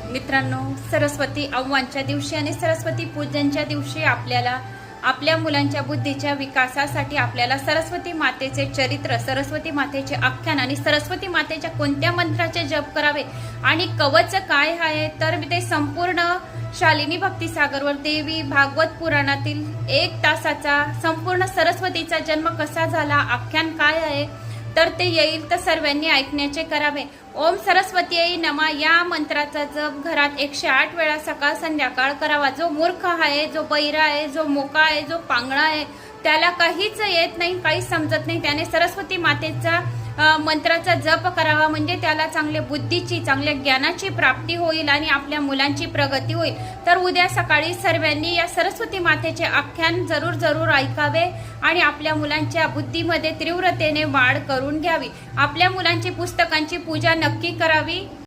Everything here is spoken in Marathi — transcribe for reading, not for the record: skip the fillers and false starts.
मित्रांनो, सरस्वती आव्हानच्या दिवशी आणि सरस्वती पूजनच्या दिवशी आपल्याला आपल्या मुलांच्या बुद्धीच्या विकासासाठी आपल्याला सरस्वती मातेचे चरित्र, सरस्वती मातेचे आख्यान आणि सरस्वती मातेच्या कोणत्या मंत्राचे जप करावे आणि कवच काय आहे तर ते संपूर्ण शालिनी भक्तिसागरवर देवी भागवत पुराणातील 1 तासाचा संपूर्ण सरस्वतीचा जन्म कसा झाला, आख्यान काय आहे तर ते येईल तर सर्वांनी ऐकण्याचे करावे। ओम सरस्वती नमा या मंत्राचा जप घरात 108 वेळा सकाळ संध्याकाळ करावा। जो मूर्ख आहे, जो बैरा आहे, जो मोका आहे, जो पांगळा आहे, त्याला काहीच येत नाही, काही समजत नाही, त्याने सरस्वती मातेचा मंत्राचा जप करावा, म्हणजे त्याला चांगल्या बुद्धीची, चांगल्या ज्ञानाची प्राप्ती होईल आणि आपल्या मुलांची प्रगती होईल। तर उद्या सकाळी सर्वांनी या सरस्वती मातेचे आख्यान जरूर ऐकावे आणि आपल्या मुलांच्या बुद्धीमध्ये तीव्रतेने वाढ करून घ्यावी। आपल्या मुलांची पुस्तकांची पूजा नक्की करावी।